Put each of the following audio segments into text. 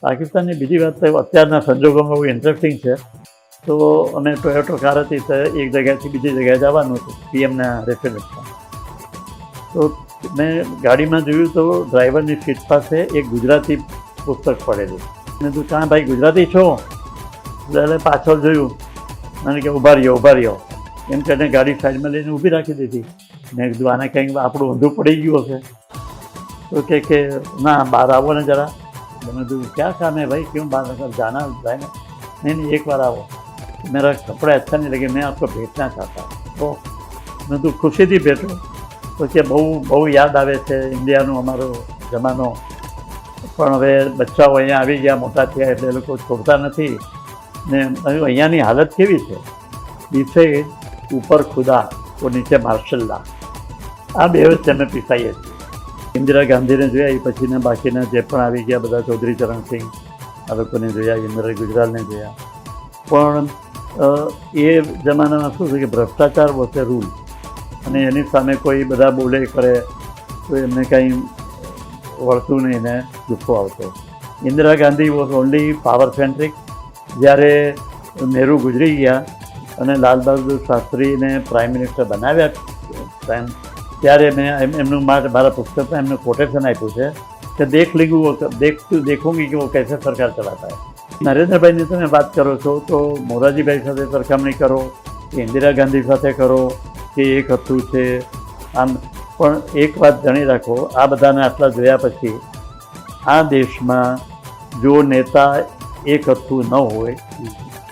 પાકિસ્તાનની બીજી વાત તો અત્યારના સંજોગોમાં બહુ ઇન્ટરેસ્ટિંગ છે. તો અમે ટોયોટો કાર હતી તો એક જગ્યાએથી બીજી જગ્યાએ જવાનું હતું પીએમના રેફરન્સમાં. તો મેં ગાડીમાં જોયું તો ડ્રાઈવરની સીટ પાસે એક ગુજરાતી પુસ્તક પડેલું. મેં તું કાં ભાઈ ગુજરાતી છો? એટલે પાછળ જોયું, મને કે ઊભા રહ્યો એમ કરીને ગાડી સાઈડમાં લઈને ઊભી રાખી દીધી. મેં કીધું આને કંઈક આપણું ઊંધું પડી ગયું હશે. તો કે ના બહાર આવો ને જરા. मैंने कहा क्या काम है भाई, क्यों बाहर निकल जाना है ना? नहीं एक बार आओ, मेरा कपड़ा अच्छा नहीं लगे, मैं आपको भेजना चाहता हूँ. तो मैं तो ખુશીથી ભેટો. તો કે બહુ યાદ આવે છે ઇન્ડિયાનો અમારો જમાનો. પણ હવે બચ્ચાઓ અહીંયા આવી ગયા, મોટા થયા એટલે એ લોકો છોડતા નથી. ને અહીંયાની હાલત કેવી છે, નીચે ઉપર ખુદા તો નીચે માર્શલ્લા, આ બે જ અમે પીસાઈએ છીએ. ઇન્દિરા ગાંધીને જોયા, એ પછીના બાકીના જે પણ આવી ગયા બધા, ચૌધરી ચરણસિંહ આ લોકોને જોયા, ઇન્દિરા ગુજરાલને જોયા. પણ એ જમાનામાં શું છે કે ભ્રષ્ટાચાર વચ્ચે રૂલ, અને એની સામે કોઈ બધા બોલે કરે તો એમને કંઈ વળતું નહીં ને ગુસ્સો આવતો. Indira Gandhi was only power centric. જ્યારે નહેરુ ગુજરી ગયા અને લાલ બહાદુર શાસ્ત્રીને પ્રાઇમ મિનિસ્ટર બનાવ્યા ત્યારે મેં એમનું મારા પુસ્તકમાં એમનું કોટેશન આપ્યું છે કે દેખુંગી કે વો કૈસે સરકાર ચલાતા હૈ. નરેન્દ્રભાઈની તમે વાત કરો છો તો મોરારજીભાઈ સાથે સરખામણી કરો કે ઇન્દિરા ગાંધી સાથે કરો કે એક હતું છે આમ. પણ એક વાત જાણી રાખો, આ બધાને આટલા જોયા પછી આ દેશમાં જો નેતા એક હતું ન હોય,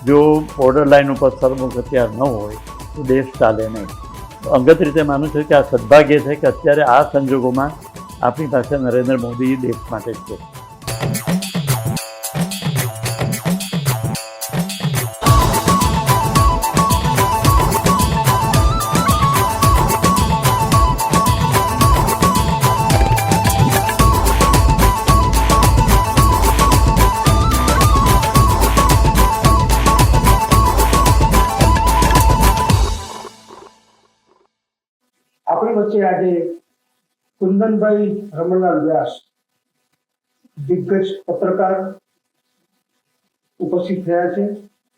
જો બોર્ડર લાઇન ઉપર સરમુખ હથિયાર ન હોય તો દેશ ચાલે નહીં. અંગત રીતે માનું છું કે આ સદભાગ્ય છે કે અત્યારે આ સંજોગોમાં આપણી પાસે નરેન્દ્ર મોદી દેશ માટે જ છે. આપણી વચ્ચે આજે કુંદનભાઈ રમણલાલ વ્યાસ, દિગ્ગજ પત્રકાર ઉપસ્થિત થયા છે.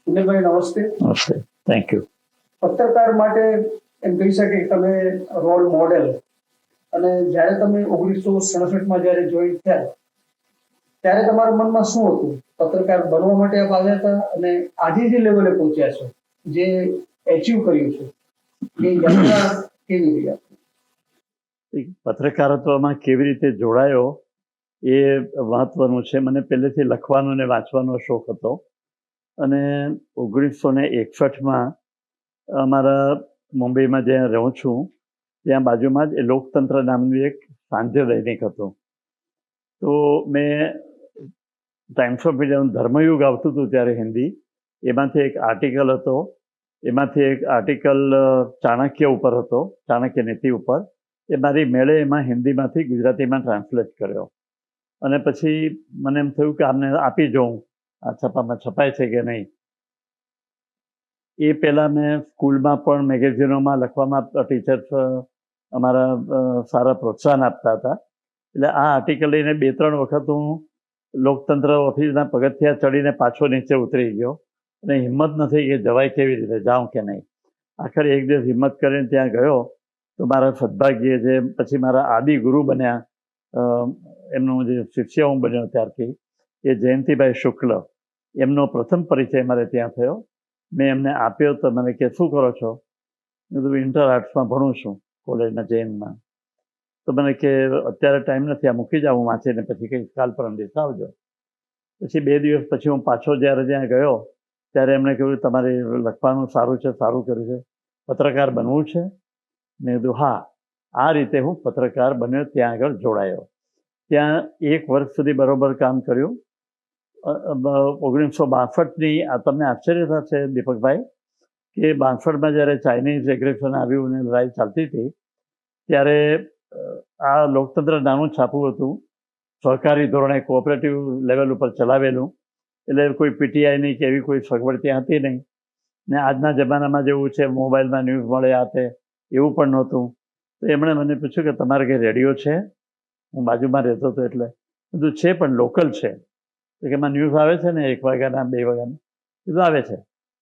કુંદનભાઈ નમસ્તે. નમસ્તે, થેન્ક યુ. પત્રકાર માટે એમ કહી શકે તમે રોલ મોડેલ, અને જ્યારે તમે 1967માં જ્યારે જોઈન થયા ત્યારે તમારા મનમાં શું હતું? પત્રકાર બનવા માટે આપ આવ્યા હતા અને આજે જે લેવલે પહોંચ્યા છો, જે એચીવ કર્યું છે, એ યાત્રા કેવી રહી? પત્રકારત્વમાં કેવી રીતે જોડાયો એ મહત્વનું છે. મને પહેલેથી લખવાનો અને વાંચવાનો શોખ હતો અને 1961માં અમારા મુંબઈમાં જ્યાં રહું છું ત્યાં બાજુમાં જ એ લોકતંત્ર નામનું એક સાંજે દૈનિક હતું. તો મેં ટાઈમ્સ ઓફ ઇન્ડિયાનું ધર્મયુગ આવતું હતું ત્યારે હિન્દી, એમાંથી એક આર્ટિકલ હતો. એમાંથી એક આર્ટિકલ ચાણક્ય ઉપર હતો, ચાણક્ય નીતિ ઉપર. એ મારી મેળે એમાં હિન્દીમાંથી ગુજરાતીમાં ટ્રાન્સલેટ કર્યો અને પછી મને એમ થયું કે આમને આપી જોઉં આ છપામાં છપાય છે કે નહીં. એ પહેલાં મેં સ્કૂલમાં પણ મેગેઝિનોમાં લખવામાં ટીચર્સ અમારા સારા પ્રોત્સાહન આપતા હતા. એટલે આ આર્ટિકલ લઈને 2-3 વખત હું લોકતંત્ર ઓફિસના પગથિયા ચડીને પાછો નીચે ઉતરી ગયો અને હિંમત નથી કે જવાય કેવી રીતે, જાઉં કે નહીં. આખરે એક દિવસ હિંમત કરીને ત્યાં ગયો તો મારા સદભાગ્યે જે પછી મારા આદિ ગુરુ બન્યા, એમનું જે શિષ્ય હું બન્યો ત્યારથી, એ જયંતિભાઈ શુક્લ, એમનો પ્રથમ પરિચય મારે ત્યાં થયો. મેં એમને આપ્યો તો મને કે શું કરો છો? મેં કીધું ઇન્ટર આર્ટ્સમાં ભણું છું કોલેજના જૈનમાં. તો મને કે અત્યારે ટાઈમ નથી, આ મૂકી જાઉં વાંચીને, પછી કંઈક કાલ પરમ દિવસ આવજો. પછી 2 દિવસ પછી હું પાછો જ્યારે ત્યાં ગયો ત્યારે એમણે કહ્યું તમારે લખવાનું સારું છે, સારું કર્યું છે, પત્રકાર બનવું છે? મેં કીધું હા. આ રીતે હું પત્રકાર બન્યો, ત્યાં આગળ જોડાયો. ત્યાં 1 વર્ષ સુધી બરોબર કામ કર્યું. 1962ની આ તમને આશ્ચર્ય થશે દીપકભાઈ કે 62માં જ્યારે ચાઇનીઝ એગ્રેશન આવ્યું અને લડાઈ ચાલતી હતી ત્યારે આ લોકતંત્ર નાનું છાપું હતું, સહકારી ધોરણે કોઓપરેટિવ લેવલ ઉપર ચલાવેલું. એટલે કોઈ પીટીઆઈની કે એવી કોઈ સગવડ ત્યાં હતી નહીં. ને આજના જમાનામાં જેવું છે મોબાઈલમાં ન્યૂઝ મળે આ તે, એવું પણ નહોતું. તો એમણે મને પૂછ્યું કે તમારે કંઈ રેડિયો છે? હું બાજુમાં રહેતો હતો એટલે બધું છે પણ લોકલ છે. તો કે એમાં ન્યૂઝ આવે છે ને 1 વાગ્યાના 2 વાગ્યાના કીધું આવે છે,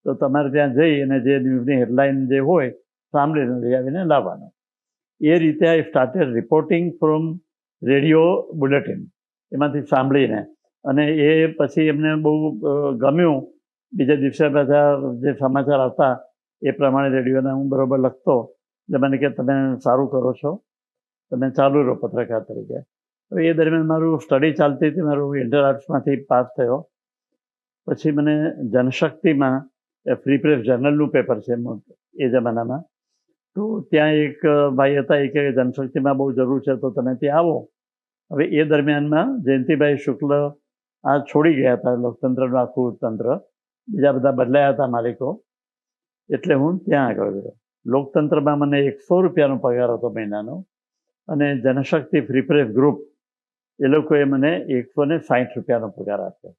તો તમારે ત્યાં જઈ અને જે ન્યૂઝની હેડલાઇન જે હોય સાંભળીને લઈ આવીને લાવવાનો. એ રીતે I started reporting from radio bulletin, એમાંથી સાંભળીને, અને એ પછી એમને બહુ ગમ્યું. બીજા દિવસે બધા જે સમાચાર આવતા એ પ્રમાણે રેડિયોના હું બરાબર લખતો, એટલે મને કે તમે સારું કરો છો, તમે ચાલુ રહો પત્રકાર તરીકે. તો એ દરમિયાન મારું સ્ટડી ચાલતી હતી, મારું ઇન્ટર આર્ટ્સમાંથી પાસ થયો. પછી મને જનશક્તિમાં ફ્રી પ્રેસ જર્નલનું પેપર છે એ જમાનામાં, તો ત્યાં એક ભાઈ હતા, એ કે જનશક્તિમાં બહુ જરૂર છે તો તમે ત્યાં આવો. હવે એ દરમિયાનમાં જયંતિભાઈ શુક્લ આ છોડી ગયા હતા લોકતંત્રનું આખું તંત્ર, બીજા બધા બદલાયા હતા માલિકો, એટલે હું ત્યાં આગળ ગયો. લોકતંત્રમાં મને 100 રૂપિયાનો પગાર હતો મહિનાનો, અને જનશક્તિ ફ્રી પ્રેસ ગ્રુપ એ લોકોએ મને 160 રૂપિયાનો પગાર આપ્યો.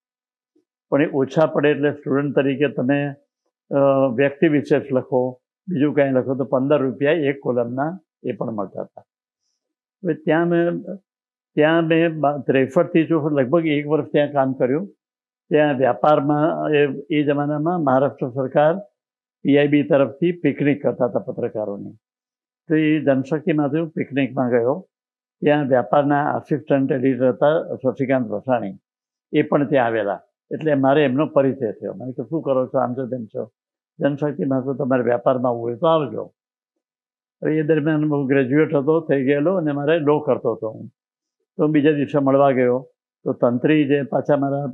પણ એ ઓછા પડે એટલે સ્ટુડન્ટ તરીકે તમે વ્યક્તિ વિશેષ લખો, બીજું કાંઈ લખો તો 15 રૂપિયા એક કોલમના એ પણ મળતા હતા. હવે ત્યાં મેં 63થી લગભગ 1 વર્ષ ત્યાં કામ કર્યું. ત્યાં વ્યાપારમાં એ જમાનામાં મહારાષ્ટ્ર સરકાર PIB તરફથી પિકનિક કરતા હતા પત્રકારોની, તો એ જનશક્તિમાંથી હું પિકનિકમાં ગયો. ત્યાં વ્યાપારના આસિસ્ટન્ટ એડિટર હતા શશિકાંત વસાણી, એ પણ ત્યાં આવેલા, એટલે મારે એમનો પરિચય થયો. મને કે શું કરો છો, આમ છો તેમ છો, જનશક્તિમાં તો તમારે વ્યાપારમાં આવવું હોય તો આવજો. એ દરમિયાન હું ગ્રેજ્યુએટ હતો, થઈ ગયેલો, અને મારે લો કરતો હતો હું. તો બીજા દિવસે મળવા ગયો, તો તંત્રી જે પાછા મારા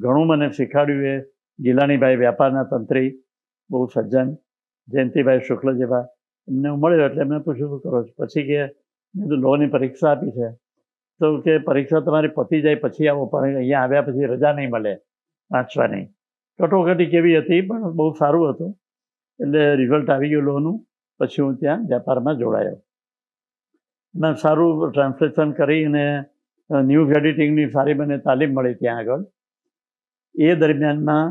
ઘણું મને શીખવાડ્યું એ ગિલાણીભાઈ, વ્યાપારના તંત્રી, બહુ સજ્જન, જયંતિભાઈ શુક્લ જેવા, એમને હું મળ્યો. એટલે એમને પૂછ્યું શું કરો છો, પછી કે મેં તો લોની પરીક્ષા આપી છે. તો કે પરીક્ષા તમારી પતી જાય પછી આવો, પણ અહીંયા આવ્યા પછી રજા નહીં મળે વાંચવાની. કટોકટી કેવી હતી, પણ બહુ સારું હતું. એટલે રિઝલ્ટ આવી ગયું લોનું, પછી હું ત્યાં વેપારમાં જોડાયો. મેં સારું ટ્રાન્સલેશન કરીને ન્યૂઝ એડિટિંગની સારી મને તાલીમ મળી ત્યાં આગળ. એ દરમિયાનમાં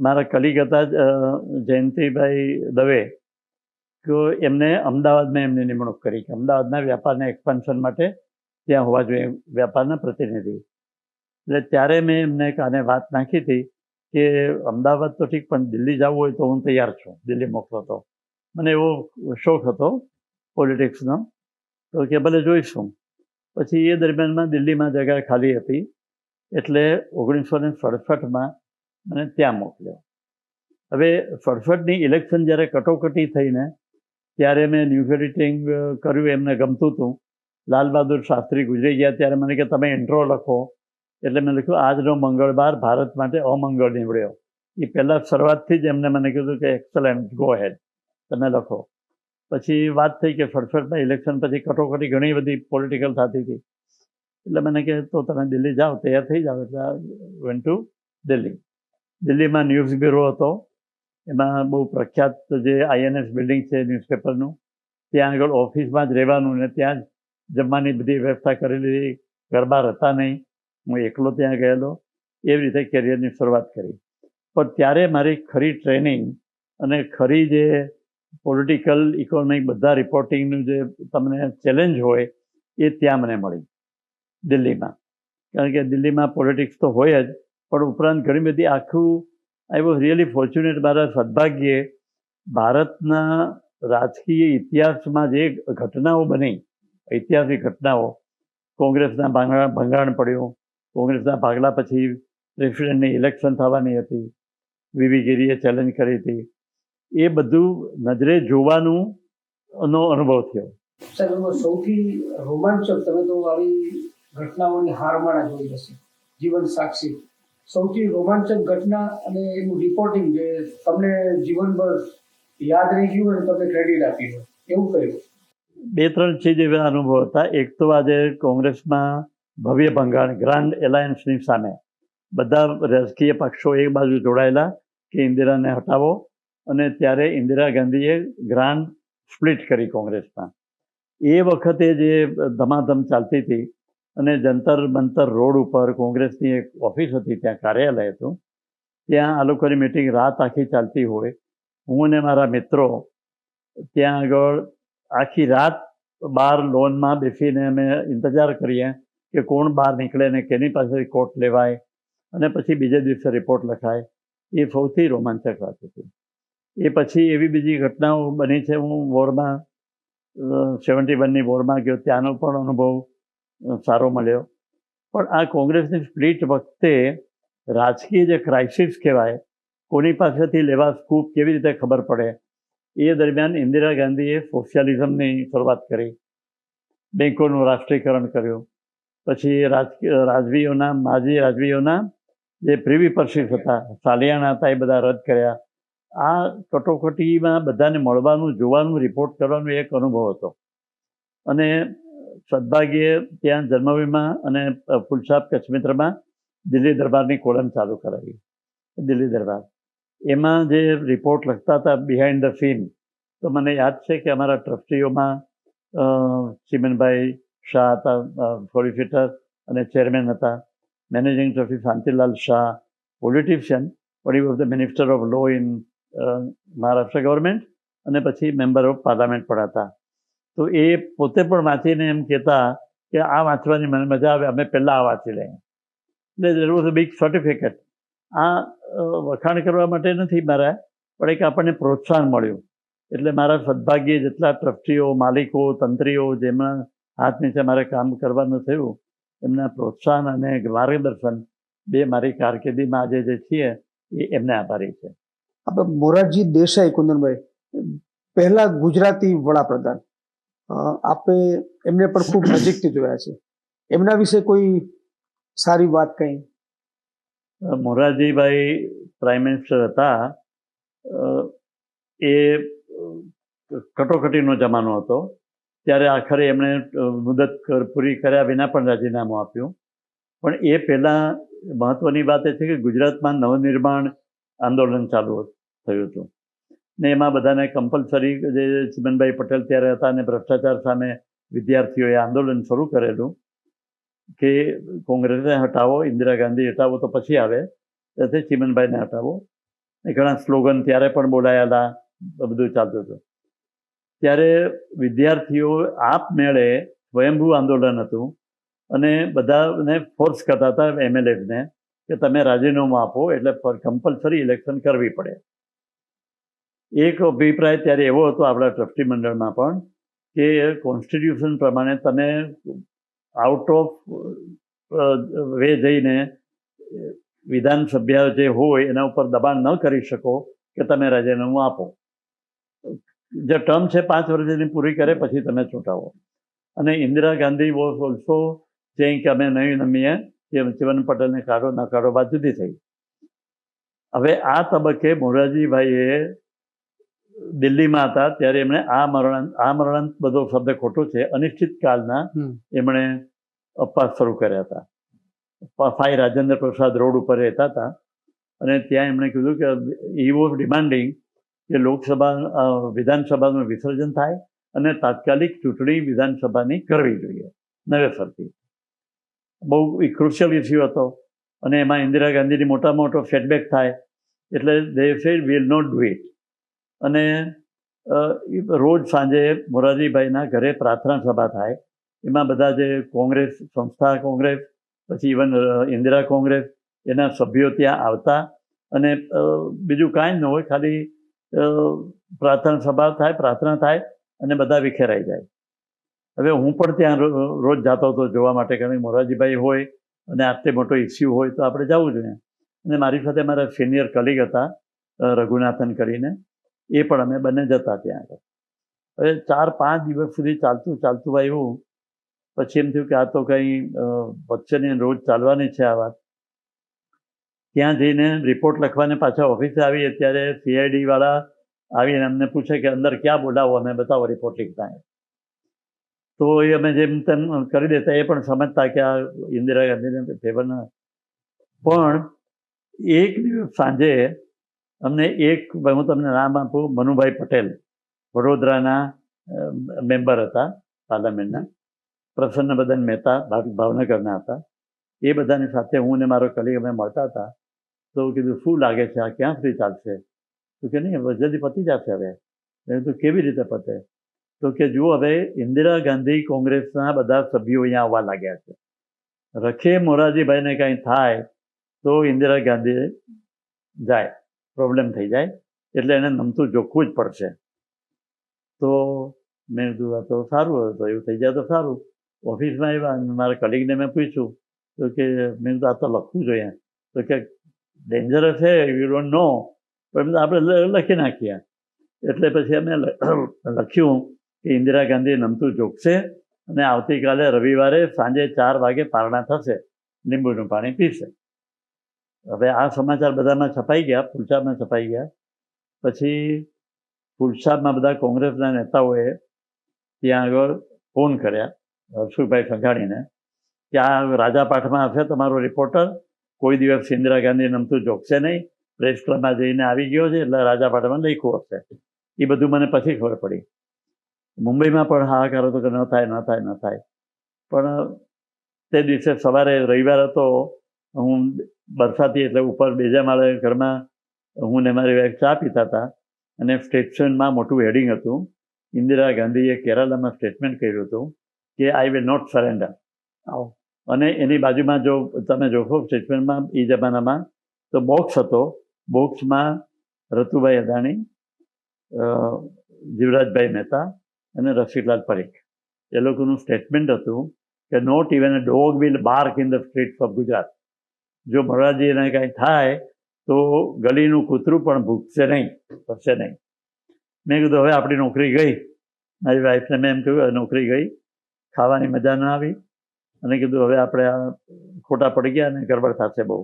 મારા કલીગ હતા જયંતિભાઈ દવે, તો એમને અમદાવાદમાં એમની નિમણૂક કરી કે અમદાવાદના વ્યાપારના એક્સપાન્શન માટે ત્યાં હોવા જોઈએ વ્યાપારના પ્રતિનિધિ. એટલે ત્યારે મેં એમને કાને વાત નાખી હતી કે અમદાવાદ તો ઠીક, પણ દિલ્હી જવું હોય તો હું તૈયાર છું, દિલ્હી મોકલો તો. મને એવો શોખ હતો પોલિટિક્સનો, તો કે ભલે જોઈશું. પછી એ દરમિયાનમાં દિલ્હીમાં જગ્યા ખાલી હતી, એટલે 1967માં મને ત્યાં મોકલ્યો. હવે 67ની ઇલેક્શન જ્યારે કટોકટી થઈને ત્યારે મેં ન્યૂઝ એડિટિંગ કર્યું, એમને ગમતું હતું. લાલ બહાદુર શાસ્ત્રી ગુજરી ગયા ત્યારે મને કે તમે ઇન્ટ્રો લખો, એટલે મેં લખ્યું આજનો મંગળવાર ભારત માટે અમંગળ નીવડ્યો. એ પહેલાં શરૂઆતથી જ એમને મને કીધું કે એક્સલન્ટ, ગો હેડ, તમે લખો. પછી વાત થઈ કે 67માં ઇલેક્શન પછી કટોકટી ઘણી બધી પોલિટિકલ થતી હતી, એટલે મને કહે તો તમે દિલ્હી જાઓ, તૈયાર થઈ જાઓ. એટલે વેન્ટ ટુ દિલ્હી. દિલ્હીમાં ન્યૂઝ બ્યુરો હતો, એમાં બહુ પ્રખ્યાત જે INS બિલ્ડિંગ છે ન્યૂઝપેપરનું, ત્યાં આગળ ઓફિસમાં જ રહેવાનું, ને ત્યાં જ જમવાની બધી વ્યવસ્થા કરેલી. ઘરબાર હતા નહીં, હું એકલો ત્યાં ગયેલો. એવી રીતે કેરિયરની શરૂઆત કરી. પણ ત્યારે મારી ખરી ટ્રેનિંગ અને ખરી જે પોલિટિકલ, ઇકોનોમિક બધા રિપોર્ટિંગનું જે તમને ચેલેન્જ હોય એ ત્યાં મને મળી દિલ્હીમાં. કારણ કે દિલ્હીમાં પોલિટિક્સ તો હોય જ, પણ ઉપરાંત ઘણી બધી આખું આઈ વોઝ રિયલી ફોર્ચ્યુનેટ. મારા સદભાગ્યે ભારતના રાજકીય ઇતિહાસમાં જે ઘટનાઓ બની, ઐતિહાસિક ઘટનાઓ, કોંગ્રેસના ભંગાણ પડ્યું, કોંગ્રેસના ભાગલા પછી પ્રેસિડેન્ટની ઇલેક્શન થવાની હતી, વીવી ગિરીએ ચેલેન્જ કરી હતી, એ બધું નજરે જોવાનું નો અનુભવ થયો. સર, સૌથી રોમાંચક, તમે તો આવી ઘટનાઓની હારમાળા જોઈ હશે, જીવન સાક્ષી, સૌથી રોમાંચક ઘટના અને એનું રિપોર્ટિંગ જે તમને જીવનભર યાદ રહી ગયું અને તમને ક્રેડિટ આપ્યું હોય એવું કહ્યું? 2-3 ચીજ એવા અનુભવ હતા. એક તો આજે કોંગ્રેસમાં ભવ્ય ભંગાણ, ગ્રાન્ડ એલાયન્સની સામે બધા રાજકીય પક્ષો એક બાજુ જોડાયેલા કે ઇન્દિરાને હટાવો, અને ત્યારે ઇન્દિરા ગાંધીએ ગ્રાન્ડ સ્પ્લિટ કરી કોંગ્રેસમાં. એ વખતે જે ધમાધમ ચાલતી હતી, અને જંતર મંતર રોડ ઉપર કોંગ્રેસની એક ઓફિસ હતી, ત્યાં કાર્યાલય હતું, ત્યાં આ લોકોની મિટિંગ રાત આખી ચાલતી હોય. હું અને મારા મિત્રો ત્યાં આગળ આખી રાત બહાર લોનમાં બેસીને અમે ઇંતજાર કરીએ કે કોણ બહાર નીકળે ને કેની પાસે કોટ લેવાય, અને પછી બીજે દિવસે રિપોર્ટ લખાય, એ સૌથી રોમાંચક વાત હતી. એ પછી એવી બીજી ઘટનાઓ બની છે. હું વોરમાં 71ની વોરમાં ગયો, ત્યાંનો પણ અનુભવ સારો મળ્યો. પણ આ કોંગ્રેસની સ્પ્લિટ વખતે રાજકીય જે ક્રાઇસિસ કહેવાય, કોની પાસેથી લેવા સ્કૂપ કેવી રીતે ખબર પડે, એ દરમિયાન ઇન્દિરા ગાંધીએ સોશિયાલિઝમની શરૂઆત કરી, બેંકોનું રાષ્ટ્રીયકરણ કર્યું, પછી માજી રાજવીઓના જે પ્રિવી પર્સીસ હતા, સાલિયાણા હતા, એ બધા રદ કર્યા. આ કટોકટીમાં બધાને મળવાનું, જોવાનું, રિપોર્ટ કરવાનો એક અનુભવ હતો. અને સદભાગ્યે ત્યાં જન્મભૂમિમાં અને ફૂલસાબ કચ્છમિત્રમાં દિલ્હી દરબારની કોલમ ચાલુ કરાવી. દિલ્હી દરબાર એમાં જે રિપોર્ટ લખતા હતા બિહાઇન્ડ ધ સીન, તો મને યાદ છે કે અમારા ટ્રસ્ટીઓમાં ચિમનભાઈ શાહ હતા, સોલિસિટર અને ચેરમેન હતા. Managing trustee Shantilal Shah, politician, પણ he was the minister of law in Maharashtra government, અને પછી મેમ્બર ઓફ પાર્લામેન્ટ પણ હતા. તો એ પોતે પણ વાંચીને એમ કહેતા કે આ વાંચવાની મને મજા આવે, અમે પહેલાં આ વાંચી લઈએ. એટલે there was a big certificate. આ વખાણ કરવા માટે નથી મારા, પણ એક આપણને પ્રોત્સાહન મળ્યું. એટલે મારા સદભાગ્યે જેટલા ટ્રસ્ટીઓ, માલિકો, તંત્રીઓ, જેમના હાથ નીચે મારે કામ કરવાનું થયું, એમના પ્રોત્સાહન અને માર્ગદર્શન બે મારી કારકિર્દીમાં આજે જે છીએ એ એમને આભારી છે. આપણે મોરારજી દેસાઈ, કુંદનભાઈ, પહેલા ગુજરાતી વડાપ્રધાન, આપે એમને પણ ખૂબ નજીકથી જોયા છે, એમના વિશે કોઈ સારી વાત કંઈ? મોરારજીભાઈ પ્રાઇમ મિનિસ્ટર હતા, એ કટોકટીનો જમાનો હતો, ત્યારે આખરે એમણે મુદત પૂરી કર્યા વિના પણ રાજીનામું આપ્યું. પણ એ પહેલાં મહત્ત્વની વાત એ છે કે ગુજરાતમાં નવનિર્માણ આંદોલન ચાલુ થયું હતું, ને એમાં બધાને કમ્પલસરી, જે ચિમનભાઈ પટેલ ત્યારે હતા, અને ભ્રષ્ટાચાર સામે વિદ્યાર્થીઓએ આંદોલન શરૂ કરેલું કે કોંગ્રેસને હટાવો, ઇન્દિરા ગાંધી હટાવો તો પછી આવે, તેથી ચિમનભાઈને હટાવો. એ ઘણા સ્લોગન ત્યારે પણ બોલાયેલા, બધું ચાલતું હતું. ત્યારે વિદ્યાર્થીઓ આપમેળે સ્વયંભૂ આંદોલન હતું, અને બધાને ફોર્સ કરતા હતા એમએલએને કે તમે રાજીનામું આપો, એટલે કમ્પલસરી ઇલેક્શન કરવી પડે. એક અભિપ્રાય ત્યારે એવો હતો આપણા ટ્રસ્ટી મંડળમાં પણ કે કોન્સ્ટિટ્યુશન પ્રમાણે તમે આઉટ ઓફ વે જઈને વિધાનસભ્ય જે હોય એના ઉપર દબાણ ન કરી શકો કે તમે રાજીનામું આપો. જે ટર્મ છે 5 વર્ષની પૂરી કરે પછી તમે ચૂંટાવો. અને Indira Gandhi was also saying કે અમે નહીં નમીએ, કે ચિમન પટેલને કાઢો ના કાઢો, વાત જુદી થઈ. હવે આ તબક્કે મોરારજીભાઈએ દિલ્હીમાં હતા ત્યારે એમણે આમરણાંત બધો શબ્દ ખોટો છે, અનિશ્ચિત કાળના એમણે અપવાસ શરૂ કર્યા હતા. ફાઈ રાજેન્દ્ર પ્રસાદ રોડ ઉપર રહેતા હતા, અને ત્યાં એમણે કીધું કે હી વોઝ ડિમાન્ડિંગ કે વિધાનસભાનું વિસર્જન થાય અને તાત્કાલિક ચૂંટણી વિધાનસભાની કરવી જોઈએ નવેસરથી. બહુ ક્રુશિયલ ઇસ્યુ હતો, અને એમાં ઇન્દિરા ગાંધીની મોટામાં મોટો સેટબેક થાય, એટલે they said will not do it. અને રોજ સાંજે મોરારજીભાઈના ઘરે પ્રાર્થના સભા થાય, એમાં બધા જે કોંગ્રેસ, સંસ્થા કોંગ્રેસ, પછી ઇવન ઇન્દિરા કોંગ્રેસ, એના સભ્યો ત્યાં આવતા, અને બીજું કાંઈ જ ન હોય, ખાલી પ્રાર્થના સભા થાય, પ્રાર્થના થાય, અને બધા વિખેરાઈ જાય. હવે હું પણ ત્યાં રોજ જતો હતો જોવા માટે, કારણ કે મોરારજીભાઈ હોય અને આટલી મોટો ઇસ્યુ હોય તો આપણે જવું જોઈએ. અને મારી સાથે મારા સિનિયર કલીગ હતા રઘુનાથન કરીને, એ પણ અમે બંને જતા ત્યાં આગળ. હવે 4-5 દિવસ સુધી ચાલતું આવ્યું. પછી એમ થયું કે આ તો કંઈ વચ્ચેની રોજ ચાલવાની છે આ વાત. ત્યાં જઈને રિપોર્ટ લખવાને પાછા ઓફિસે આવીએ ત્યારે CID વાળા આવીને અમને પૂછે કે અંદર ક્યાં બોલાવો, અમે બતાવો રિપોર્ટ લીખતા. તો એ અમે જેમ તેમ કરી દેતા, એ પણ સમજતા કે આ ઇન્દિરા ગાંધીને ફેવરના. પણ એક દિવસ સાંજે અમને હું તમને નામ આપું, મનુભાઈ પટેલ, વડોદરાના મેમ્બર હતા પાર્લામેન્ટના, પ્રસન્ન બદન મહેતા ભાવનગરના હતા. એ બધાની સાથે હું ને મારો કલીગ અમે મળતા હતા. તો કીધું શું લાગે છે આ ક્યાં સુધી ચાલશે? તો કે નહીં, જલ્દી પતી જશે. હવે તો કેવી રીતે પતે? તો કે જુઓ, હવે ઇન્દિરા ગાંધી કોંગ્રેસના બધા સભ્યો અહીંયા આવવા લાગ્યા છે, રખે મોરારજીભાઈને કાંઈ થાય તો ઇન્દિરા ગાંધી જાય, પ્રોબ્લેમ થઈ જાય, એટલે એને નમતું જોખવું જ પડશે. તો મેં કીધું આ તો સારું હતું, તો એવું થઈ જાય તો સારું. ઓફિસમાં આવ્યા અને મારા કલીગને મેં પૂછ્યું તો કે મેં કીધું આ તો લખવું જોઈએ. તો કે ડેન્જરસ છે, યુ ડોન્ટ નો, પણ આપણે લખી નાખીએ. એટલે પછી અમે લખ્યું કે ઇન્દિરા ગાંધી નમતું જોખશે અને આવતીકાલે રવિવારે સાંજે 4 વાગે પારણા થશે, લીંબુનું પાણી પીશે. હવે આ સમાચાર બધામાં છપાઈ ગયા, ફૂલછાપમાં છપાઈ ગયા. પછી ફૂલછાપમાં બધા કોંગ્રેસના નેતાઓએ ત્યાં આગળ ફોન કર્યા હર્ષુભાઈ સંઘાણીને કે આ રાજાપાઠમાં હશે તમારો રિપોર્ટર, કોઈ દિવસ ઇન્દિરા ગાંધી નમતું જોખશે નહીં, પ્રેસ ક્લબમાં જઈને આવી ગયો છે એટલે રાજાપાઠમાં લખ્યું હશે. એ બધું મને પછી ખબર પડી. મુંબઈમાં પણ હાહાકાર હતો કે ન થાય ન થાય ન થાય. પણ તે દિવસે સવારે રવિવાર હતો, હું બરસાતી એટલે ઉપર બીજા માળે ઘરમાં હું ને મારી વાઈફ ચા પીતા હતા અને સ્ટેટમેન્ટમાં મોટું હેડિંગ હતું, ઇન્દિરા ગાંધીએ કેરાલામાં સ્ટેટમેન્ટ કર્યું હતું કે આઈ વિલ નોટ સરેન્ડર. અને એની બાજુમાં જો તમે જોશો સ્ટેટમેન્ટમાં એ જમાનામાં તો બોક્સ હતો, બોક્સમાં રતુભાઈ અદાણી, જીવરાજભાઈ મહેતા અને રસિકલાલ પરીખ એ લોકોનું સ્ટેટમેન્ટ હતું કે not even a dog will bark in the streets of Gujarat. જો મોરારજીને કાંઈ થાય તો ગલીનું કૂતરું પણ ભૂખશે નહીં, કરશે નહીં. મેં કીધું હવે આપણી નોકરી ગઈ. મારી વાઈફને મેં એમ કહ્યું નોકરી ગઈ, ખાવાની મજા ન આવી, અને કીધું હવે આપણે આ ખોટા પડી ગયા અને ગડબડ થશે બહુ.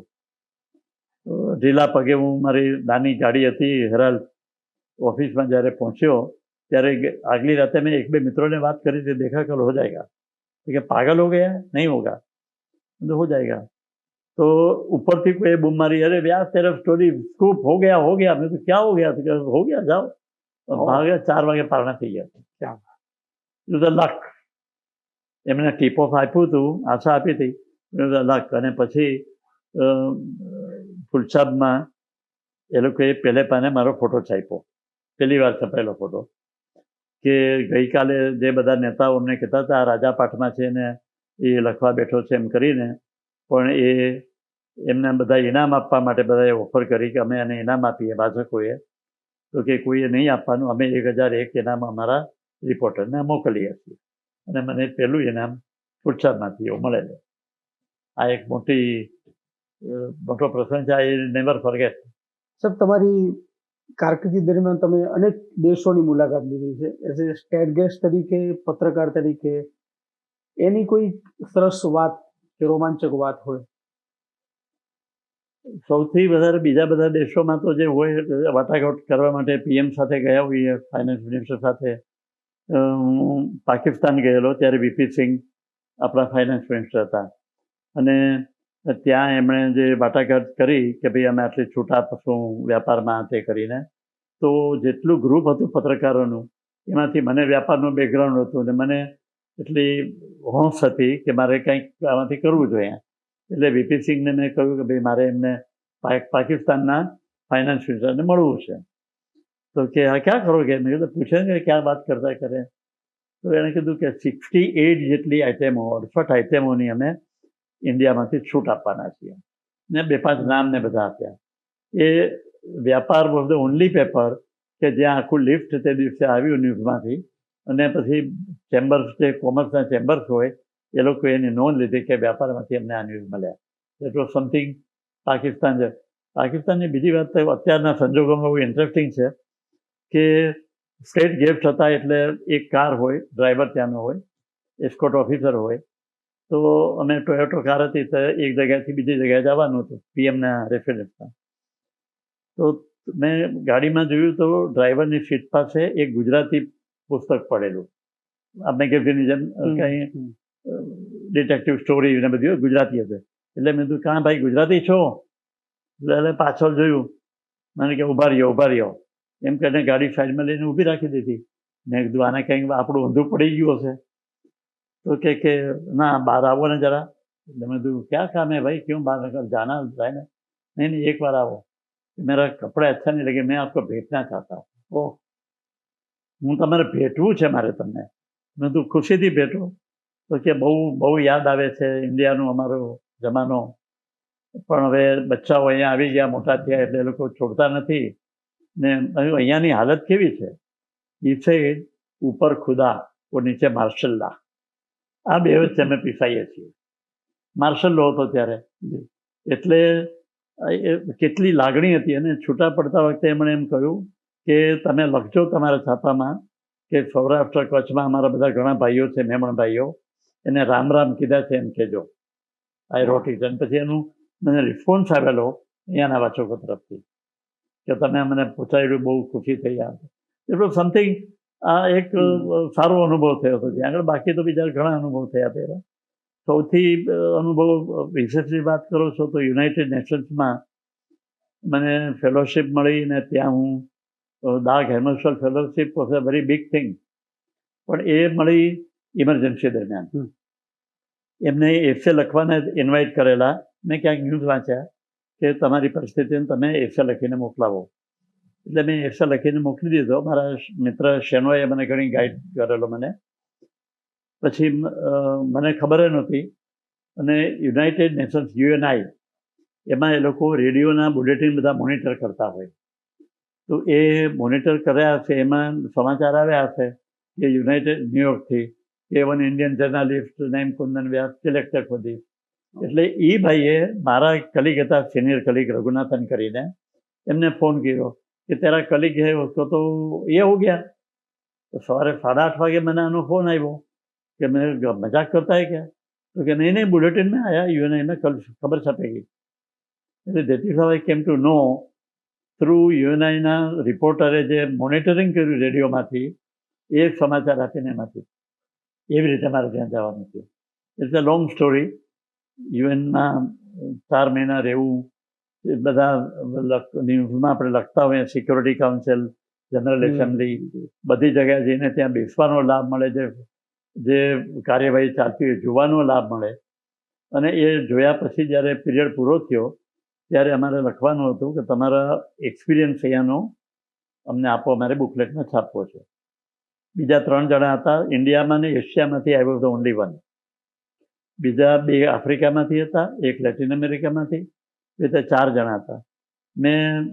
ઢીલા પગે હું મારી નાની ગાડી હતી હેરાલ્ડ, ઓફિસમાં જ્યારે પહોંચ્યો ત્યારે આગલી રાતે મેં 1-2 મિત્રોને વાત કરી थी, देखा कल हो जाएगा. कि पागल हो गया, नहीं होगा, तो हो जाएगा. तो ऊपर थी कोई बूम मारी, अरे व्यास तेरा स्टोरी स्कूप हो गया. मैं तो क्या हो गया? तो हो गया, जाओ. भाग गया, 4 वागे पारણા થઈ ગયા. क्या ઇટ વોઝ અ લક. એમને ટીપ ઓફ આપ્યું હતું, આશા આપી હતી, ઇટ વોઝ અ લક. અને પછી ફૂલછાપમાં એ લોકોએ પહેલે પાને મારો ફોટો છાપ્યો, પહેલી વાર છપાયેલો ફોટો, કે ગઈકાલે જે બધા નેતાઓ અમને કહેતા હતા આ રાજાપાઠમાં છે ને એ લખવા બેઠો છે એમ કરીને, પણ એમને બધા ઇનામ આપવા માટે બધાએ ઓફર કરી કે અમે એને ઇનામ આપીએ ભાજકોએ. તો કે કોઈએ નહીં આપવાનું, અમે 1001 ઇનામ અમારા રિપોર્ટરને મોકલીએ છીએ. અને મને પહેલું ઇનામ ફૂલછાપમાંથી એવું મળેલું. આ એક મોટો પ્રસંગ છે, આઈ નેવર ફોરગેટ. સાહેબ, તમારી કારકિર્દી દરમિયાન તમે અનેક દેશોની મુલાકાત લીધી છે, એઝ એ સ્ટેટ ગેસ્ટ તરીકે, પત્રકાર તરીકે, એની કોઈ સરસ વાત કે રોમાંચક વાત હોય? સૌથી વધારે બીજા બધા દેશોમાં તો જે હોય વાટાઘાટ કરવા માટે પીએમ સાથે ગયા હોઈએ, ફાઇનાન્સ મિનિસ્ટર સાથે. હું પાકિસ્તાન ગયેલો ત્યારે વીપી સિંહ આપણા ફાઇનાન્સ મિનિસ્ટર હતા, અને ત્યાં એમણે જે વાટાઘાટ કરી કે ભાઈ અમે આટલી છૂટ આપશું વ્યાપારમાં તે કરીને, તો જેટલું ગ્રુપ હતું પત્રકારોનું એમાંથી મને વ્યાપારનું બેકગ્રાઉન્ડ હતું અને મને એટલી હોંશ હતી કે મારે કંઈક આમાંથી કરવું જોઈએ. એટલે વીપી સિંહને મેં કહ્યું કે ભાઈ મારે એમને પાકિસ્તાનના ફાઇનાન્સ મિનિસ્ટરને મળવું છે. તો કે હા ક્યાં કરોગે? મેં કીધું પૂછે કે ક્યાં વાત કરતા કરે. તો એણે કીધું કે 68 જેટલી આઇટમો, 68 આઇટમોની અમે ઇન્ડિયામાંથી છૂટ આપવાના છીએ, ને 2-5 નામને બધા આપ્યા. એ વ્યાપાર વોઝ ધ ઓનલી પેપર કે જ્યાં આખું લિસ્ટ તે દિવસે આવ્યું ન્યૂઝમાંથી, અને પછી ચેમ્બર્સ, જે કોમર્સના ચેમ્બર્સ હોય એ લોકોએ એની નોંધ લીધી કે વ્યાપારમાંથી અમને આ ન્યૂઝ મળ્યા. દેટ વોઝ સમથિંગ પાકિસ્તાન છે. પાકિસ્તાનની બીજી વાત તો અત્યારના સંજોગોમાં બહુ ઇન્ટરેસ્ટિંગ છે કે સ્ટેટ ગિફ્ટ હતા, એટલે એક કાર હોય, ડ્રાઈવર ત્યાંનો હોય, એસ્કોર્ટ ઓફિસર હોય. તો અમે ટોયોટો કાર હતી, તો એક જગ્યાએથી બીજી જગ્યાએ જવાનું હતું પીએમના રેફરન્સમાં. તો મેં ગાડીમાં જોયું તો ડ્રાઈવરની સીટ પાસે એક ગુજરાતી પુસ્તક પડેલું, આ મેગેઝિનની જેમ કંઈ ડિટેક્ટિવ સ્ટોરી ને બધી ગુજરાતી હતી. એટલે મેં કીધું કાં ભાઈ ગુજરાતી છો? એટલે પાછળ જોયું, મને કે ઊભા રહ્યો એમ કહીને ગાડી સાઈડમાં લઈને ઊભી રાખી દીધી. મેં કીધું આને કંઈક આપણું ઊંધું પડી ગયું હશે. તો કે ના બહાર આવો ને જરા. એટલે મેં કીધું ક્યાં કામ હે ભાઈ, ક્यों બહાર જાना है ना? नहीं एक बार आओ, मेरा कपड़ा अच्छा नहीं लगे, मैं आपको भेजना चाहता हूँ. ઓહ, હું તમારે ભેટવું છે મારે તમને. મેં તું ખુશીથી ભેટો. તો કે બહુ યાદ આવે છે ઇન્ડિયાનો અમારો જમાનો, પણ હવે બચ્ચાઓ અહીંયા આવી ગયા, મોટા થયા એટલે એ લોકો છોડતા નથી. ને અહીંયાની હાલત કેવી છે, ઈસે ઉપર ખુદા ઓ નીચે માર્શલ્લા, આ બે વચ્ચે અમે પીસાઈએ છીએ. માર્શલ લો હતો ત્યારે, એટલે કેટલી લાગણી હતી. અને છૂટા પડતા વખતે એમણે એમ કહ્યું કે તમે લખજો તમારા છાપામાં કે સૌરાષ્ટ્ર કચ્છમાં અમારા બધા ઘણા ભાઈઓ છે, મેમણ ભાઈઓ, એને રામ રામ કીધા છે એમ કહેજો. આઈ રોટ ઇટ. અને પછી એનું મને રિસ્પોન્સ આવેલો અહીંયાના વાચકો તરફથી કે તમે મને પૂછાયેલું, બહુ ખુશી થઈ. એટલું સમથિંગ આ એક સારો અનુભવ થયો હતો ત્યાં આગળ. બાકી તો બીજા ઘણા અનુભવ થયા હતા. સૌથી અનુભવ વિશેષની વાત કરો છો તો યુનાઇટેડ નેશન્સમાં મને ફેલોશિપ મળી, ને ત્યાં હું Dag Hammarskjold fellowship was a very big thing, પણ એ મળી ઇમરજન્સી દરમિયાન. એમને એસે લખવાના ઇન્વાઇટ કરેલા. મેં ક્યાંક ન્યૂઝ વાંચ્યા કે તમારી પરિસ્થિતિને તમે એસે લખીને મોકલાવો, એટલે મેં એસે લખીને મોકલી દીધો. મારા મિત્ર શેનોએ મને ઘણી ગાઈડ કરેલો મને. પછી મને ખબર નહોતી, અને યુનાઇટેડ નેશન્સ UNI એમાં એ લોકો રેડિયોના બુલેટિન બધા મોનિટર કરતા હોય. તો એ મોનિટર કર્યા હશે, એમાં સમાચાર આવ્યા હશે કે યુનાઇટેડ ન્યુયોર્કથી કે one Indian journalist name Kundan Vyas selected for this. એટલે એ ભાઈએ મારા કલીગ હતા, સિનિયર કલીગ રઘુનાથન કરીને, એમને ફોન કર્યો કે તેરા કલીગ હે उसको तो ये हो गया. તો સવારે 8:30 વાગે મને આનો ફોન આવ્યો कि मैं मजाक करता है क्या? तो कि नहीं नहीं, बुलेटिन में आया UNI में, कल खबर छपेगी. That is how I came to know through UNI ના રિપોર્ટરે જે મોનિટરિંગ કર્યું રેડિયોમાંથી, એ સમાચાર આપીને એમાંથી એવી રીતે મારે ત્યાં જવાનું થયું. It's a long story. યુએનમાં 4 મહિના રહેવું, એ બધા ન્યૂઝમાં આપણે લખતા હોઈએ, સિક્યોરિટી કાઉન્સિલ, જનરલ એસેમ્બલી, બધી જગ્યાએ જઈને ત્યાં બેસવાનો લાભ મળે, જે કાર્યવાહી ચાલતી હોય જોવાનો લાભ મળે. અને એ જોયા પછી જ્યારે પીરિયડ પૂરો થયો ત્યારે અમારે લખવાનું હતું કે તમારા એક્સપિરિયન્સ અહીંયાનો અમને આપો, અમારે બુકલેટમાં છાપવો છે. બીજા 3 જણા હતા ઇન્ડિયામાં ને એશિયામાંથી, I was the only one. બીજા 2 આફ્રિકામાંથી હતા, 1 લેટિન અમેરિકામાંથી, એટલે 4 જણા હતા. મેં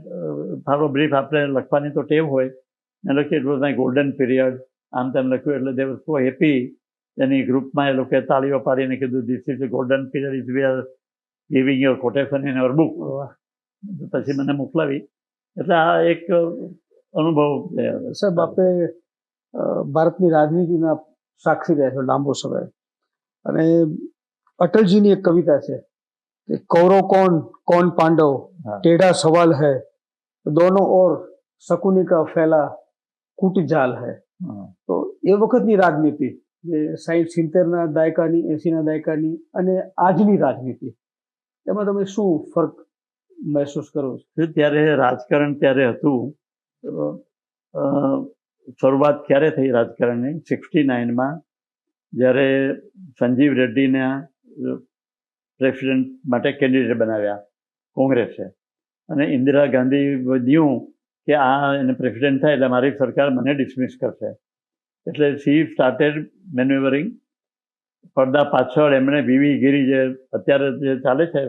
સારો બ્રીફ આપણે લખવાની તો ટેવ હોય, મેં લખ્યું it was my golden period, આમ તેમ લખ્યું. એટલે દે વોઝ સો હેપી. એની ગ્રુપમાં એ લોકોએ તાળીઓ પાડીને કીધું this is golden period, is we are giving your quotation in our book. પછી મને મોકલાવી. એટલે આ એક અનુભવ. સાહેબ, આપણે ભારતની રાજનીતિના સાક્ષી રહ્યા છો લાંબો સમય, અને અટલજીની એક કવિતા છે કે કૌરવ કોણ કોણ પાંડવ, ટેढ़ा सवाल है, दोनों ओर शकुनी का फैला कूट जाल है. તો એ વખતની રાજનીતિ, જે 60-70ના દાયકાની, 80ના દાયકાની અને આજની રાજનીતિ, એમાં તમે શું ફરક મહેસૂસ કરો છો? ત્યારે રાજકારણ ત્યારે હતું. શરૂઆત ક્યારે થઈ રાજકારણની? 69માં, જ્યારે સંજીવ રેડ્ડીના પ્રેસિડેન્ટ માટે કેન્ડિડેટ બનાવ્યા કોંગ્રેસે, અને ઇન્દિરા ગાંધી વધ્યું કે આ એને પ્રેસિડેન્ટ થાય એટલે મારી સરકાર મને ડિસમિસ કરશે. એટલે સી સ્ટાર્ટેડ મેન્યુવરિંગ. પડદા પાછળ એમણે વીવી ગીરી, જે અત્યારે જે ચાલે છે,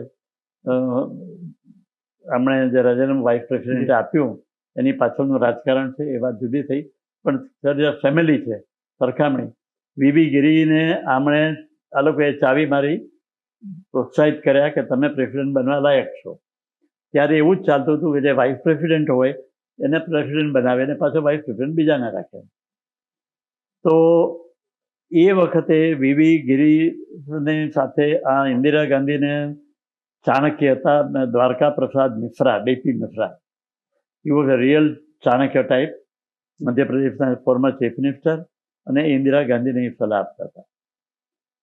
એમણે જે રાજીનામું વાઇસ પ્રેસિડેન્ટે આપ્યું, એની પાછળનું રાજકારણ છે, એ વાત જુદી થઈ. પણ જે ફેમિલી છે, સરખામણી, વીવી ગીરીને આમણે આ લોકોએ ચાવી મારી પ્રોત્સાહિત કર્યા કે તમે પ્રેસિડેન્ટ બનવા લાયક છો. ત્યારે એવું જ ચાલતું હતું કે જે વાઇસ પ્રેસિડેન્ટ હોય એને પ્રેસિડેન્ટ બનાવે, અને પાછો વાઇસ પ્રેસિડેન્ટ બીજાને રાખે. તો એ વખતે વીવી ગિરીની સાથે આ ઇન્દિરા ગાંધીને ચાણક્ય હતા, Dwarka Prasad Mishra, DP Mishra. He was a real Chanakya type, મધ્યપ્રદેશના ફોર્મર ચીફ મિનિસ્ટર, અને ઇન્દિરા ગાંધીને સલાહ આપતા હતા.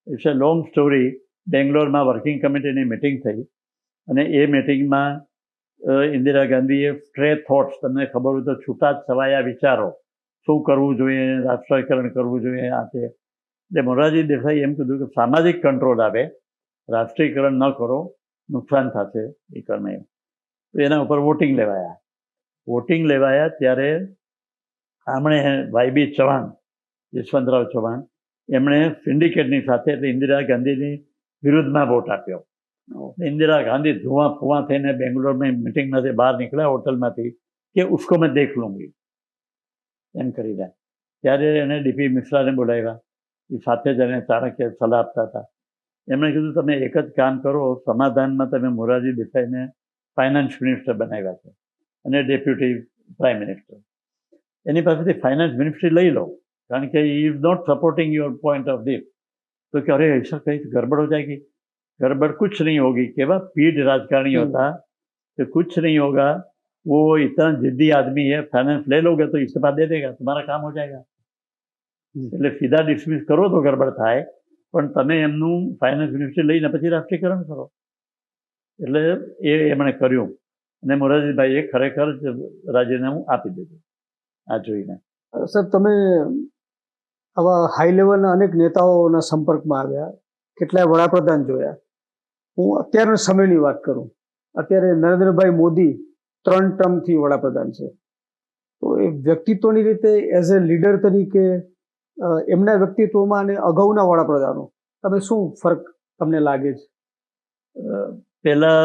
It's a long story. બેંગ્લોરમાં વર્કિંગ કમિટીની મિટિંગ થઈ, અને એ મિટિંગમાં ઇન્દિરા ગાંધીએ સ્ટ્રે થોટ્સ, તમને ખબર હોય તો છૂટા છવાયા વિચારો, શું કરવું જોઈએ, રાષ્ટ્રીયકરણ કરવું જોઈએ, આ તે. એટલે મોરારજી દેસાઈ એમ કીધું કે સામાજિક કંટ્રોલ આવે, રાષ્ટ્રીયકરણ ન કરો, નુકસાન થશે એ કરને. તો એના ઉપર વોટિંગ લેવાયા. ત્યારે આમણે YB ચૌહાણ, યશવંતરાવ ચૌહાણ, એમણે સિન્ડિકેટની સાથે, એટલે ઇન્દિરા ગાંધીની વિરુદ્ધમાં વોટ આપ્યો. इंदिरा गांधी धुआं फुआं થઈને બેંગ્લોર में મીટિંગમાંથી બહાર નીકળ્યા હોટલમાંથી કે ઉસકો મેં દેખ લૂંગી એમ કરીને ત્યારે એને ડીપી મિશ્રાને બોલાવ્યા એ સાથે જ એને ચાણક્ય સલાહ આપતા હતા. એમણે કીધું તમે એક જ કામ કરો, સમાધાનમાં તમે મોરારજી દેસાઈને ફાઇનાન્સ મિનિસ્ટર બનાવ્યા છે અને ડેપ્યુટી પ્રાઇમ મિનિસ્ટર, એની પાસેથી ફાઇનાન્સ મિનિસ્ટ્રી લઈ લો કારણ કે he is not supporting your point of view. तो कि अरे ऐसा कहीं गड़बड़ हो जाएगी, गड़बड़ कुछ नहीं होगी. केवल पीढ़ राजकारणी होता तो कुछ नहीं होगा, वो इतना जिद्दी आदमी है, फाइनेंस ले लोगे तो इस्तीफा दे देगा, तुम्हारा काम हो जाएगा. એટલે સીધા ડિસમિસ કરો તો ગડબડ થાય, પણ તમે એમનું ફાઇનાન્સ મિનિસ્ટ્રી લઈને પછી રાષ્ટ્રીયકરણ કરો. એટલે એમણે કર્યું અને મોરારજીભાઈએ ખરેખર જ રાજીનામું આપી દીધું આ જોઈને. સાહેબ, તમે આવા હાઈ લેવલના અનેક નેતાઓના સંપર્કમાં આવ્યા, કેટલાય વડાપ્રધાન જોયા. હું અત્યારના સમયની વાત કરું, અત્યારે નરેન્દ્રભાઈ મોદી 3 ટર્મથી વડાપ્રધાન છે. તો એ વ્યક્તિત્વની રીતે એઝ એ લીડર તરીકે એમના વ્યક્તિત્વમાં અને અગાઉના વડાપ્રધાનો તમે શું ફરક તમને લાગે છે? પહેલા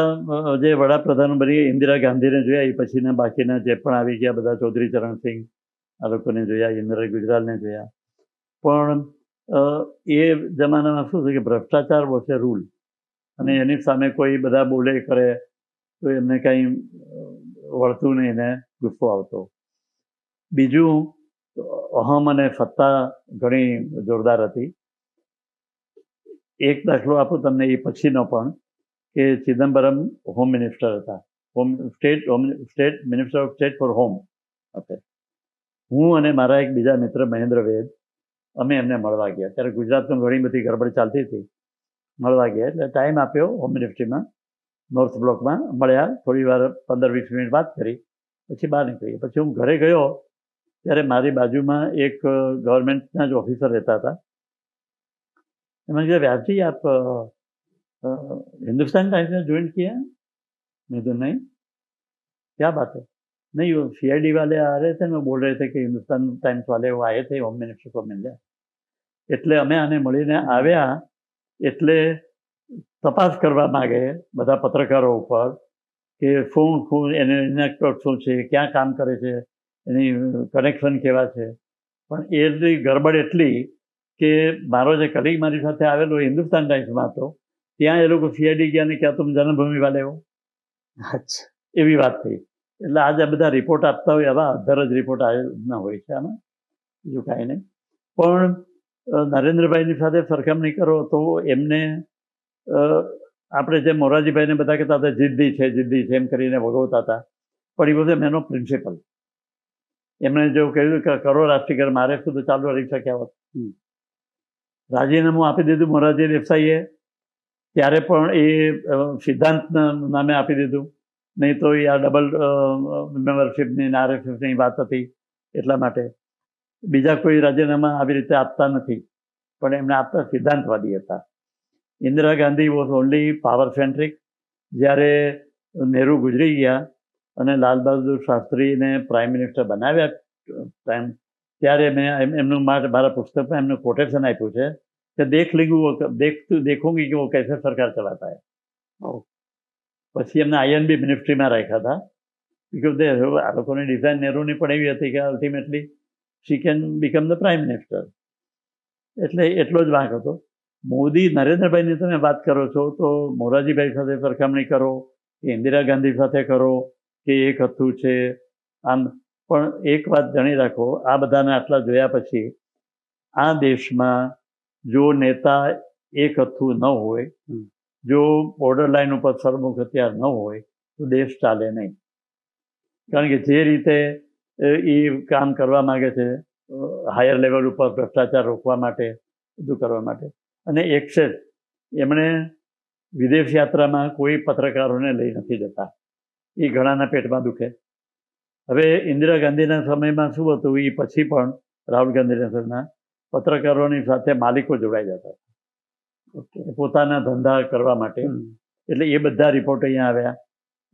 જે વડાપ્રધાન બની ઇન્દિરા ગાંધીને જોયા, એ પછીના બાકીના જે પણ આવી ગયા બધા ચૌધરી ચરણસિંહ આ લોકોને જોયા, ઇન્દિરા ગુજરાલને જોયા. પણ એ જમાનામાં શું છે કે ભ્રષ્ટાચાર વોઝ એ રૂલ, અને એની સામે કોઈ બધા બોલે કરે તો એમને કંઈ વળતું નહીં ને ગુસ્સો આવતો. બીજું, અહમ અને સત્તા ઘણી જોરદાર હતી. એક દાખલો આપું તમને એ પછીનો પણ, કે ચિદમ્બરમ હોમ મિનિસ્ટર હતા, state minister of state four home. Okay, હું અને મારા એક બીજા મિત્ર મહેન્દ્ર વેદ અમે એમને મળવા ગયા. ત્યારે ગુજરાતમાં ઘણી બધી ગડબડ ચાલતી હતી. મળવા ગયા એટલે ટાઈમ આપ્યો હોમ મિનિસ્ટ્રીમાં, નોર્થ બ્લોકમાં મળ્યા, થોડી વાર 15-20 મિનિટ વાત કરી, પછી બહાર નીકળી. પછી હું ઘરે ગયો ત્યારે મારી બાજુમાં એક ગવર્મેન્ટના જ ઓફિસર રહેતા હતા. એમણે કીધું, व्यास जी आप हिंदुस्तान टाइम्स में ज्वाइन किया? मैं तो नहीं, क्या बात है? नहीं, वो CID वाले आ रहे थे, मैं बोल रहे थे कि हिंदुस्तान टाइम्स वाले वो आए थे, होम मिनिस्टर को मिल जाए. એટલે અમે આને મળીને આવ્યા એટલે તપાસ કરવા માંગે બધા પત્રકારો ઉપર કે શું એના શું છે, ક્યાં કામ કરે છે, એની કનેક્શન કેવા છે. પણ એટલી ગડબડ એટલી કે મારો જે કલીગ મારી સાથે આવેલો હિન્દુસ્તાન ટાઈમ્સમાં હતો, ત્યાં એ લોકો CID ગયા ને ક્યાં તુમ જન્મભૂમિ વાલે હો, એવી વાત થઈ. એટલે આજે બધા રિપોર્ટ આપતા હોય આવા અધર જ રિપોર્ટ ના હોય છે આમાં, બીજું કાંઈ નહીં. પણ નરેન્દ્રભાઈની સાથે સરખામણી કરો તો એમને આપણે જેમ મોરારજીભાઈને બધા કહેતા હતા જિદ્દી છે એમ કરીને ભોગવતા હતા, પણ એ બધું એનો પ્રિન્સિપલ. એમણે જો કહ્યું કે કરો રાષ્ટ્રીયકરણ, મારે સુધી ચાલુ રહી શક્યા હોત. રાજીનામું આપી દીધું મોરારજી દેસાઈએ, ત્યારે પણ એ સિદ્ધાંતના નામે આપી દીધું, નહીં તો એ આ ડબલ મેમ્બરશીપની RSSની વાત હતી એટલા માટે. બીજા કોઈ રાજીનામા આવી રીતે આપતા નથી, પણ એમને આપતા સિદ્ધાંતવાદી હતા. Indira Gandhi was only power centric. જ્યારે નહેરુ ગુજરી ગયા અને લાલ બહાદુર શાસ્ત્રીને પ્રાઇમ મિનિસ્ટર બનાવ્યા ત્યારે મેં એમનું મારા પુસ્તકમાં એમનું કોટેશન આપ્યું છે કે દેખુંગી કે वो कैसे સરકાર ચલાતા है. પછી એમને INB મિનિસ્ટ્રીમાં રાખ્યા હતા, બિકોઝ આ લોકોની ડિઝાઇન નહેરુની પણ એવી હતી કે ultimately she can become the prime minister. એટલે એટલો જ વાંક હતો. મોદી નરેન્દ્રભાઈની તમે વાત કરો છો તો મોરારજીભાઈ સાથે સરખામણી કરો કે ઇન્દિરા ગાંધી સાથે કરો કે એક હતું છે આમ. પણ એક વાત જાણી રાખો, આ બધાને આટલા જોયા પછી આ દેશમાં જો નેતા એક હતું ન હોય, જો બોર્ડર લાઈન ઉપર સરમુખ હથિયાર ન હોય તો દેશ ચાલે નહીં. કારણ કે જે રીતે એ કામ કરવા માગે છે હાયર લેવલ ઉપર ભ્રષ્ટાચાર રોકવા માટે, બધું કરવા માટે. અને એક્સેસ એમણે વિદેશ યાત્રામાં કોઈ પત્રકારોને લઈ નથી જતા, એ ઘણાના પેટમાં દુખે. હવે ઇન્દિરા ગાંધીના સમયમાં શું હતું, એ પછી પણ રાહુલ ગાંધીના સમયમાં પત્રકારોની સાથે માલિકો જોડાઈ જતા હતા પોતાના ધંધા કરવા માટે. એટલે એ બધા રિપોર્ટ અહીંયા આવ્યા.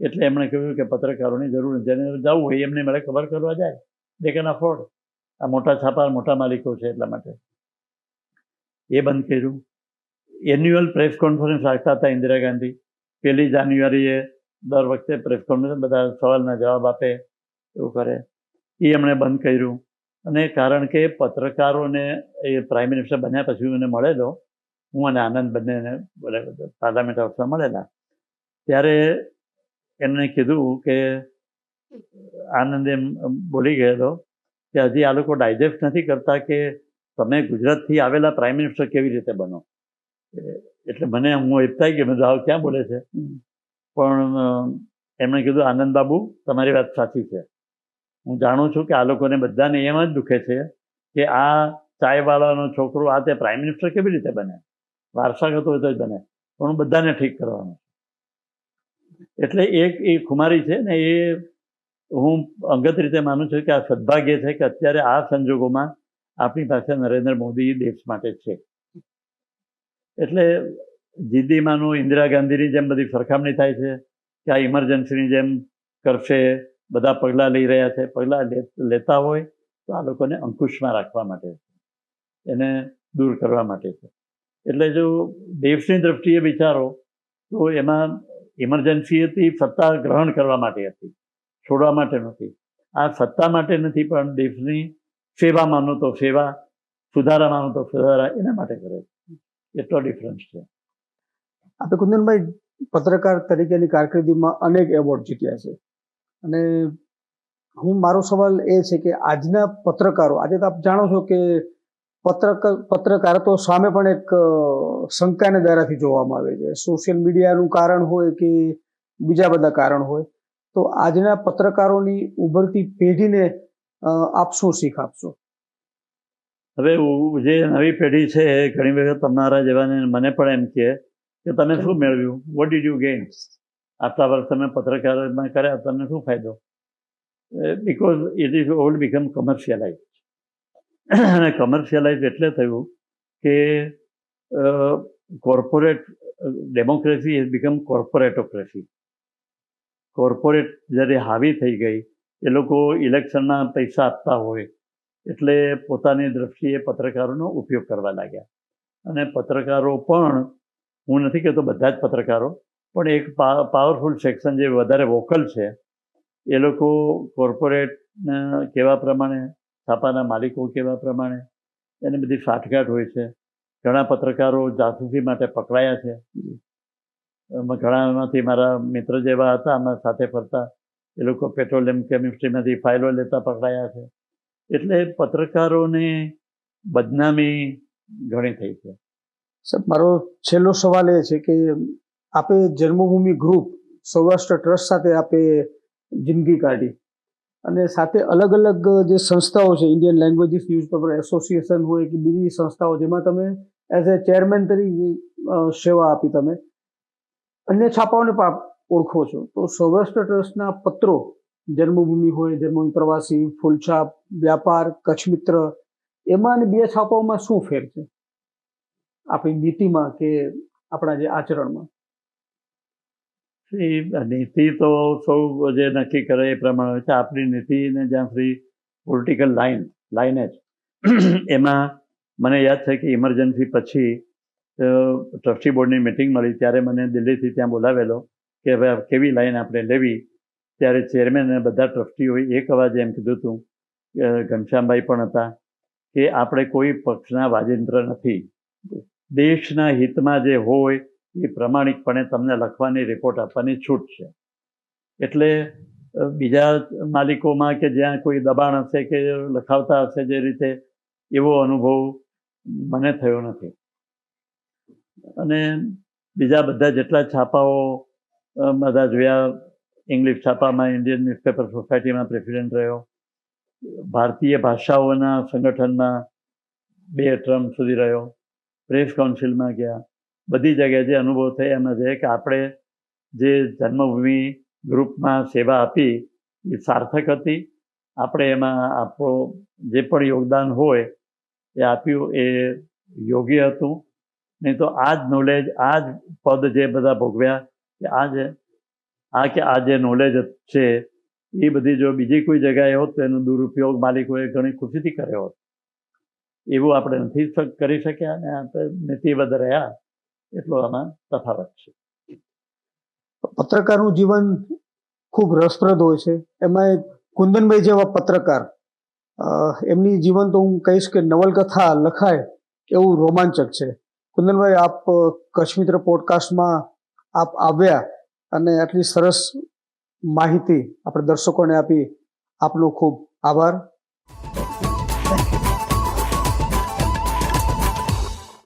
એટલે એમણે કહ્યું કે પત્રકારોની જરૂર નથી, જેને જવું હોય એમને મળે ખબર કરવા જાય, દે કેન અફોર્ડ. આ મોટા છાપા મોટા માલિકો છે એટલા માટે એ બંધ કર્યું. એન્યુઅલ પ્રેસ કોન્ફરન્સ રાખતા હતા ઇન્દિરા ગાંધી, 1 જાન્યુઆરીએ દર વખતે પ્રેસ કોન્ફરન્સ બધા સવાલના જવાબ આપે એવું કરે, એ એમણે બંધ કર્યું. અને કારણ કે પત્રકારોને એ પ્રાઇમ મિનિસ્ટર બન્યા પછી મને મળેલો, હું અને આનંદ બંનેને પાર્લામેન્ટ હાઉસમાં મળેલા, ત્યારે એમણે કીધું કે આનંદ એમ બોલી ગયેલો કે હજી આ લોકો ડાયજેસ્ટ નથી કરતા કે તમે ગુજરાતથી આવેલા પ્રાઇમ મિનિસ્ટર કેવી રીતે બનો. એટલે મને હું એપતાઈ કે બધા ક્યાં બોલે છે, પણ એમણે કીધું આનંદ બાબુ તમારી વાત સાચી છે, હું જાણું છું કે આ લોકોને બધાને એમ જ દુખે છે કે આ ચાયવાળાનો છોકરો આ તે પ્રાઇમ મિનિસ્ટર કેવી રીતે બને, વારસાગત હોય તો જ બને, પણ હું બધાને ઠીક કરવાનું. એટલે એક એ ખુમારી છે ને, એ હું અંગત રીતે માનું છું કે આ સદભાગ્ય છે કે અત્યારે આ સંજોગોમાં આપણી પાસે નરેન્દ્ર મોદી દેશ માટે છે. એટલે જીદ્દીમાંનું ઇન્દિરા ગાંધીની જેમ બધી સરખામણી થાય છે કે આ ઇમરજન્સીની જેમ કરશે, બધા પગલાં લઈ રહ્યા છે. પગલાં લેતા હોય તો આ લોકોને અંકુશમાં રાખવા માટે છે, એને દૂર કરવા માટે છે. એટલે જો દેશની દ્રષ્ટિએ વિચારો તો એમાં ઇમરજન્સી હતી, સત્તા ગ્રહણ કરવા માટે હતી, છોડવા માટે નથી. આ સત્તા માટે નથી, પણ દેશની સેવા માનો તો સેવા, સુધારા માનો તો સુધારા, એના માટે કરે છે. એટલો ડિફરન્સ છે. આપણે કુંદનભાઈ પત્રકાર તરીકેની કારકિર્દીમાં અનેક એવોર્ડ જીત્યા છે, અને મારો સવાલ એ છે કે આજના પત્રકારો, આજે તો આપ જાણો છો કે પત્રકારત્વ સામે પણ એક શંકાને દાયરાથી જોવામાં આવે છે. સોશિયલ મીડિયાનું કારણ હોય કે બીજા બધા કારણ હોય, તો આજના પત્રકારોની ઉભરતી પેઢીને આપ શું શીખ આપશો? હવે જે નવી પેઢી છે ઘણી વખત તમારા જેવાને મને પણ એમ કહે કે તમે શું મેળવ્યું, વોટ ડીડ યુ ગેઇન, આટલા વર્ષ તમે પત્રકારમાં કર્યા, તમને શું ફાયદો? Because it is all become commercialise. અને કમર્શિયલાઇઝ એટલે થયું કે corporate democracy has become corporatocracy. Corporate જ્યારે હાવી થઈ ગઈ, એ લોકો ઇલેક્શનમાં પૈસા આપતા હોય એટલે પોતાની દ્રષ્ટિએ પત્રકારોનો ઉપયોગ કરવા લાગ્યા. અને પત્રકારો પણ, હું નથી કહેતો બધા જ પત્રકારો, પણ એક પાવરફુલ સેક્શન જે વધારે વોકલ છે, એ લોકો કોર્પોરેટના કહેવા પ્રમાણે, છાપાના માલિકો કહેવા પ્રમાણે એને બધી સાઠગાંઠ હોય છે. ઘણા પત્રકારો જાસૂસી માટે પકડાયા છે. ઘણામાંથી મારા મિત્ર જેવા હતા, આમાં સાથે ફરતા, એ લોકો પેટ્રોલિયમ કેમિસ્ટ્રીમાંથી ફાઇલો લેતા પકડાયા છે. એટલે પત્રકારોને બદનામી ઘણી થઈ છે. સાહેબ, મારો છેલ્લો સવાલ એ છે કે આપે જન્મભૂમિ ગ્રુપ સૌરાષ્ટ્ર ટ્રસ્ટ સાથે આપે જિંદગી કાઢી, અને સાથે અલગ અલગ જે સંસ્થાઓ છે, ઇન્ડિયન લેંગ્વેજીસ ન્યૂઝપેપર એસોસિએશન હોય કે બીજી સંસ્થાઓ, જેમાં તમે એઝ એ ચેરમેન તરીકે સેવા આપી, તમે અન્ય છાપાઓને પણ ઓળખો છો. તો સૌરાષ્ટ્ર ટ્રસ્ટના પત્રો, જન્મભૂમિ હોય, જન્મભૂમિ પ્રવાસી, ફૂલછાપ, વ્યાપાર, કચ્છ મિત્ર, એમાં અને બે છાપાઓમાં શું ફેર છે આપણી નીતિમાં કે આપણા જે આચરણમાં? નીતિ તો સૌ જે નક્કી કરે એ પ્રમાણે હોય છે. આપણી નીતિને જ્યાં સુધી પોલિટિકલ લાઇનેજ એમાં મને યાદ છે કે ઇમરજન્સી પછી ટ્રસ્ટી બોર્ડની મિટિંગ મળી, ત્યારે મને દિલ્હીથી ત્યાં બોલાવેલો કે હવે કેવી લાઈન આપણે લેવી. ત્યારે ચેરમેન અને બધા ટ્રસ્ટીઓએ એક અવાજે એમ કીધું હતું, ઘનશ્યામભાઈ પણ હતા, કે આપણે કોઈ પક્ષના વાજિંત્ર નથી, દેશના હિતમાં જે હોય એ પ્રમાણિકપણે તમને લખવાની, રિપોર્ટ આપવાની છૂટ છે. એટલે બીજા માલિકોમાં કે જ્યાં કોઈ દબાણ હશે કે લખાવતા હશે જે રીતે, એવો અનુભવ મને થયો નથી. અને બીજા બધા જેટલા છાપાઓ બધા જોયા, ઇંગ્લિશ છાપામાં ઇન્ડિયન ન્યૂઝપેપર સોસાયટીમાં પ્રેસિડેન્ટ રહ્યો, ભારતીય ભાષાઓના સંગઠનમાં 2 ટર્મ સુધી રહ્યો, પ્રેસ કાઉન્સિલમાં ગયા. બધી જગ્યાએ જે અનુભવ થયા એમાં છે કે આપણે જે જન્મભૂમિ ગ્રુપમાં સેવા આપી એ સાર્થક હતી. આપણે એમાં આપણો જે પણ યોગદાન હોય એ આપ્યું એ યોગ્ય હતું. નહીં તો આ જ નોલેજ, આ જ પદ જે બધા ભોગવ્યા, કે આ જે નોલેજ છે એ બધી જો બીજી કોઈ જગ્યાએ હોત તો એનો દુરુપયોગ માલિકોએ ઘણી ખુશીથી કર્યો હોત. એવું આપણે નથી કરી શક્યા, અને આપણે નીતિબદ્ધ રહ્યા, એટલો આમાં તફાવત છે. પત્રકારનું જીવન ખૂબ રસપ્રદ હોય છે. એમાં કુંદનભાઈ જેવા પત્રકાર, એમની જીવન તો હું કહીશ કે નવલકથા લખાય એવું રોમાંચક છે. કુંદનભાઈ, આપ કચ્છ મિત્ર પોડકાસ્ટમાં આપ આવ્યા અને આટલી સરસ માહિતી આપણે દર્શકોને આપી, આપનો ખૂબ આભાર.